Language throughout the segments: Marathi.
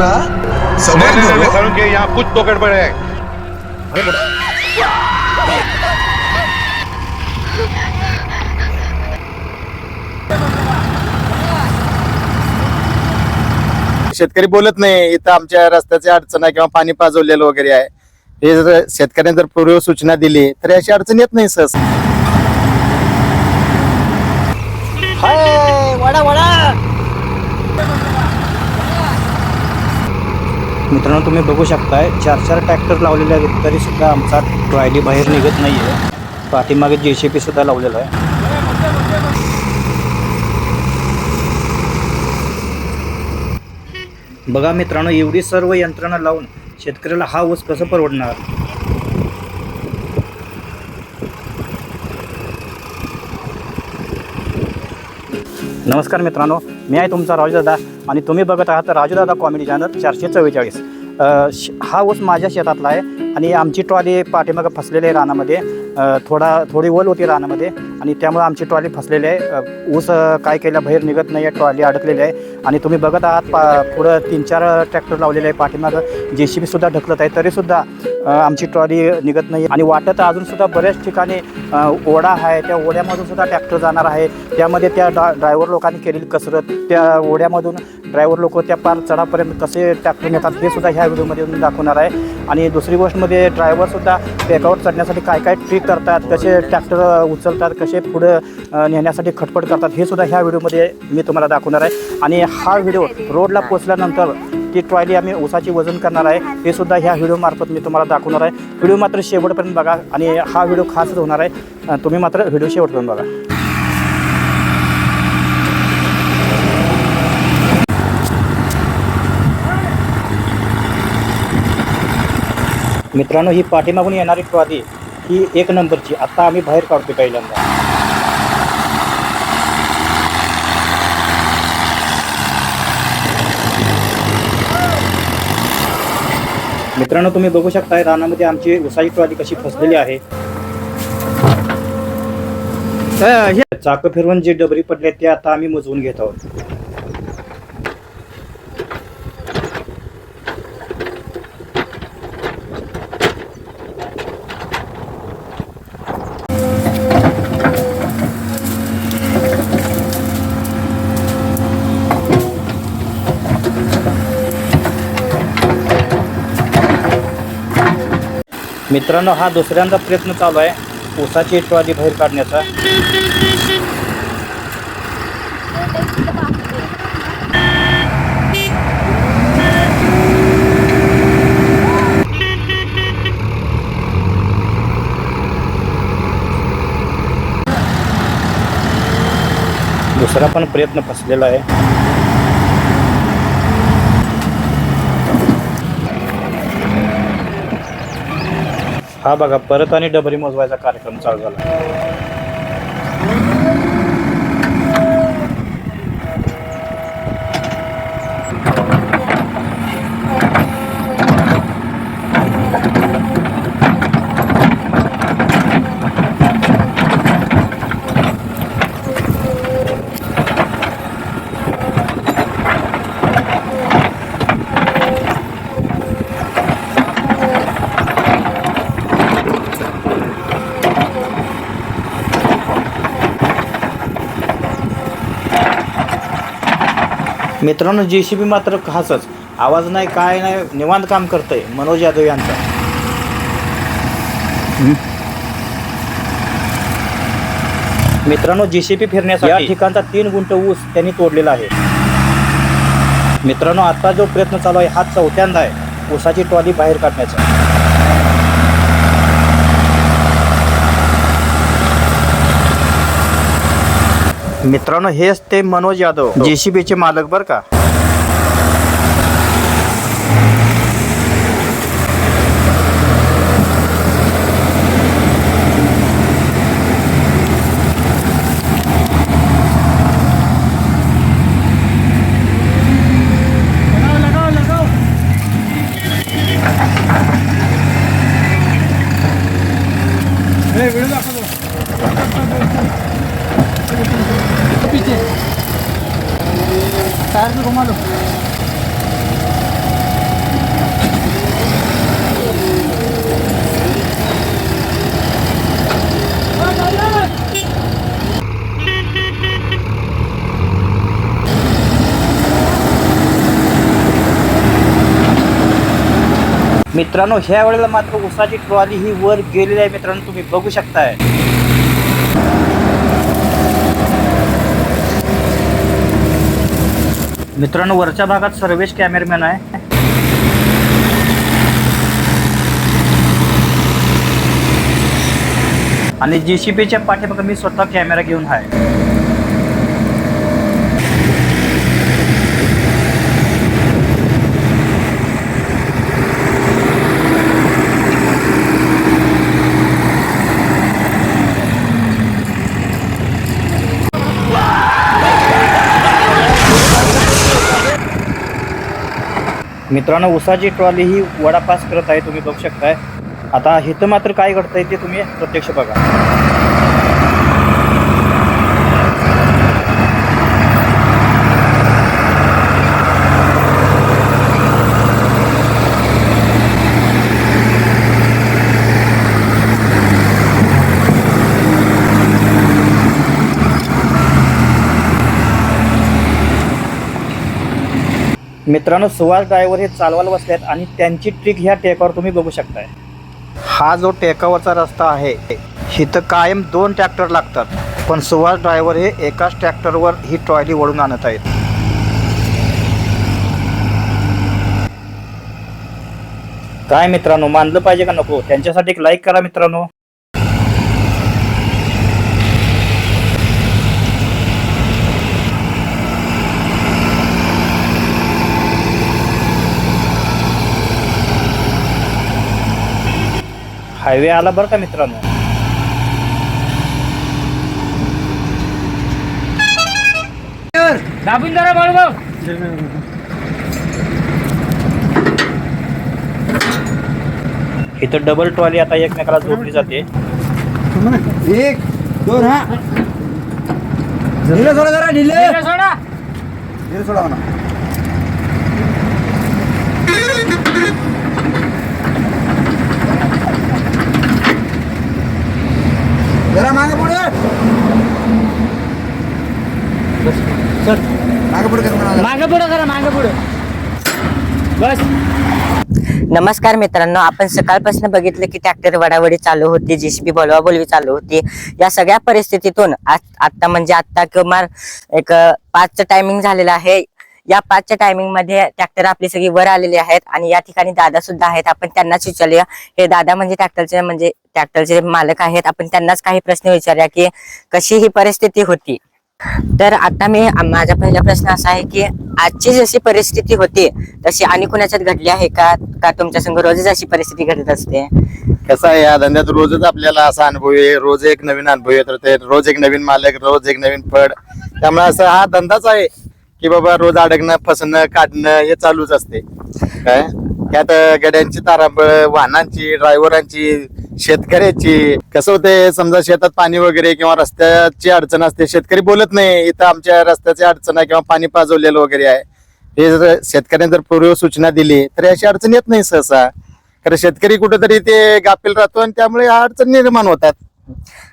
रहा, सबर करो। के यहाँ कुछ तो गड़बड़ है। शेतकरी बोलत नाही, इथं आमच्या रस्त्याची अडचण आहे किंवा पाणी पाजवलेलं वगैरे आहे, हे जर शेतकऱ्यांनी जर पूर्व सूचना दिली तर अशी अडचण येत नाही सहज. मित्रांनो, तुम्ही बघू शकताय 4 ट्रॅक्टर लावलेले आहेत तरी सुद्धा आमचा ट्रॉली बाहेर निघत नाही आहे. पाठीमागे JCB सुद्धा लावलेला आहे. बघा मित्रांनो, एवढी सर्व यंत्रणा लावून शेतकऱ्याला हा ऊस कसं परवडणार. नमस्कार मित्रांनो, मी आहे तुमचा राजूदादा आणि तुम्ही बघत आहात राजूदादा कॉमेडी चॅनल 444. हा ऊस माझ्या शेतातला आहे आणि आमची ट्रॉली पाठीमागं फसलेली आहे रानामध्ये. थोडी ओल होती रानामध्ये आणि त्यामुळे आमची ट्रॉली फसलेली आहे. ऊस काय केलं बाहेर निघत नाही आहे, ट्रॉली अडकलेली आहे आणि तुम्ही बघत आहात पुढं 3-4 ट्रॅक्टर लावलेले आहे. पाठीमागं JCB सुद्धा ढकलत आहे तरीसुद्धा आमची ट्रॉली निघत नाही. आणि वाटत अजूनसुद्धा बऱ्याच ठिकाणी ओढा आहे, त्या ओढ्यामधून सुद्धा ट्रॅक्टर जाणार आहे. त्यामध्ये त्या ड्रायव्हर लोकांनी केलेली कसरत, त्या ओढ्यामधून ड्रायव्हर लोक त्या पार चढापर्यंत कसे ट्रॅक्टर नेतात हे सुद्धा ह्या व्हिडिओमध्ये दाखवणार आहे. आणि दुसरी गोष्टमध्ये ड्रायव्हरसुद्धा टेकावर चढण्यासाठी काय काय ट्रिक करतात, कसे ट्रॅक्टर उचलतात, कसे पुढं नेण्यासाठी खटपट करतात हे सुद्धा ह्या व्हिडिओमध्ये मी तुम्हाला दाखवणार आहे. आणि हा व्हिडिओ रोडला पोचल्यानंतर ती ट्रॉली आम्ही ऊसाची वजन करणार आहे हे सुद्धा ह्या व्हिडिओमार्फत मी तुम्हाला दाखवणार आहे. व्हिडिओ मात्र शेवटपर्यंत बघा आणि हा व्हिडिओ खासच होणार आहे. तुम्ही मात्र व्हिडिओ शेवटपर्यंत बघा. मित्रांनो, ही पाठीमागून येणारी ट्रॉली ही 1 नंबरची आता आम्ही बाहेर काढतो पहिल्यांदा. मित्रांनो, तुम्ही बघू शकताय रानामध्ये आमची ऊसाची ट्रॉली कशी फसलेली आहे. चाक फिरवून जे डबरी पडले ते आता आम्ही मोजवून घेत आहोत. मित्रांनो, हा दुसऱ्यांदा प्रयत्न चालू आहे ऊसाची ट्रॉली बाहेर काढण्याचा. दुसरा पण प्रयत्न फसलेला आहे. हा बघा, परत आणि डबरी मोजवायचा कार्यक्रम चालू झाला. मित्रांनो, JCB मात्र खासच आवाज नाही, काय नाही, निवांत काम करतंय मनोज यादव यांचा. मित्रांनो, JCB फिरण्यासाठी या ठिकाणचा 3 गुंठ ऊस त्यांनी तोडलेला आहे. मित्रांनो, आता जो प्रयत्न चालू आहे हा 4थ्यांदा आहे ऊसाची ट्रॉली बाहेर काढण्याचा. मित्रांनो, हेच ते मनोज यादव JCBचे मालक बरं का. टायर भी घुमा लो. मित्रांनो ह्या वेळेला मात्र ऊसाची ट्रॉली ही वर गेलेली आहे मित्रांनो, तुम्ही बघू शकताय. मित्रांनो वरच्या भागात सर्वेश कॅमेरामॅन आहे. आणि JCBच्या पाठीमागे मी स्वतः कॅमेरा घेऊन आहे. मित्रांनो ऊसाची ट्रॉली ही वडापास करत आहे, तुम्ही बघू शकताय. आता इथं मात्र काय घडतंय ते तुम्ही प्रत्यक्ष बघा. मित्रांनो सुहास ड्रायव्हर हे चालवायला बसलेत आणि त्यांची ट्रिक ह्या टेकावर तुम्ही बघू शकताय. हा जो टेकावरचा रस्ता आहे इथं कायम 2 ट्रॅक्टर लागतात, पण सुहास ड्रायव्हर हे एकाच ट्रॅक्टरवर ही ट्रॉली ओढून आणत आहेत. काय मित्रांनो मानलं पाहिजे का नको? त्यांच्यासाठी एक लाईक करा मित्रांनो. हायवे आला बरं का मित्रांनो. दाबून जरा बळभाऊ. इथं डबल ट्रॉली आता एकमेकाला जोडली जाते. 1 2 हा ढिले सोडा, जरा ढिले सोडा, ढिले सोडा म्हणा. जरा मागे पुढे सर, मागे पुढे कर म्हणा, मागे पुढे करा, मागे पुढे बस. नमस्कार मित्रांनो, आपण सकाळपासून बघितलं की ट्रॅक्टर वडावडी चालू होती, JCB बोलवाबोलवी चालू होती. या सगळ्या परिस्थितीतून आता म्हणजे आता किंवा एक 5चं टायमिंग झालेलं आहे. या 5च्या टायमिंग मध्ये ट्रॅक्टर आपली सगळी वर आलेली आहेत आणि या ठिकाणी दादा सुद्धा आहेत. आपण त्यांनाच विचारूया. हे दादा म्हणजे ट्रॅक्टरचे मालक आहेत. आपण त्यांनाच काही प्रश्न विचारूया की कशी ही परिस्थिती होती. तर आता माझा पहिला प्रश्न असा आहे की आजची जशी परिस्थिती होती तशी आणि कुणाच्यात घडली आहे का तुमच्या संग रोजच अशी परिस्थिती घडत असते? कसं आहे या धंद्यात रोजच आपल्याला असा अनुभव आहे, रोज एक नवीन अनुभव येत ते, रोज एक नवीन मालक, रोज एक नवीन फळ. त्यामुळे असं हा धंदाच आहे की बाबा रोज अडकणं, फसणं, काढणं हे चालूच असते. काय त्यात गाड्यांची तारांबळ, वाहनांची, ड्रायव्हरांची, शेतकऱ्याची. कसं होते समजा शेतात पाणी वगैरे किंवा रस्त्याची अडचण असते, शेतकरी बोलत नाही इथं आमच्या रस्त्याची अडचण आहे किंवा पाणी पाजवलेलं वगैरे आहे. हे जर शेतकऱ्यांनी जर पूर्व सूचना दिली तर अशी अडचण येत नाही सहसा. कारण शेतकरी कुठेतरी ते गाफील राहतो आणि त्यामुळे ह्या अडचण निर्माण होतात.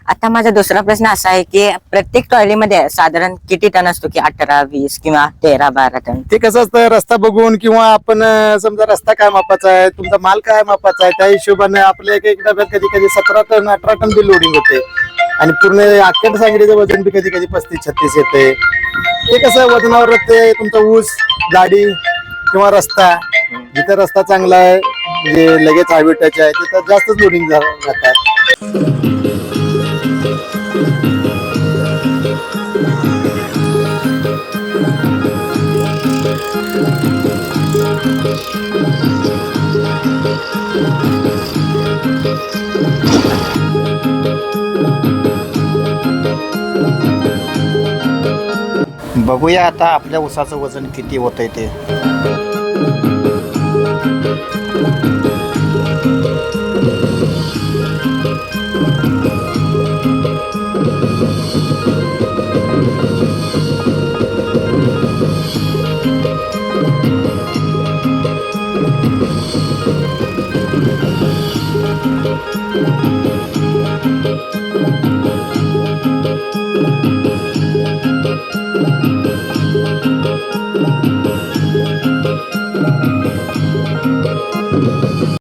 आता माझा दुसरा प्रश्न असा आहे की प्रत्येक ट्रॉलीमध्ये साधारण किती टन असतो की 18, 20 किंवा 13, 12 टन? ते कसं असतं रस्ता बघून किंवा आपण समजा रस्ता काय मापाचा आहे, तुमचा माल काय मापाचा आहे, त्या हिशोबाने आपल्या एक डब्यात कधी कधी 17 टन 18 टन बी लोडिंग होते आणि पूर्ण अख्खंड सांगडीचं वजन बी कधी कधी 35-36 येते. ते कसं वजनावर ते तुमचा ऊस, गाडी किंवा रस्ता, जिथे रस्ता चांगला आहे म्हणजे लगेच हायवे टच आहे तिथं जास्तच लोडिंग जातात. बघूया आता आपल्या ऊसाचं वजन किती होतंय ते.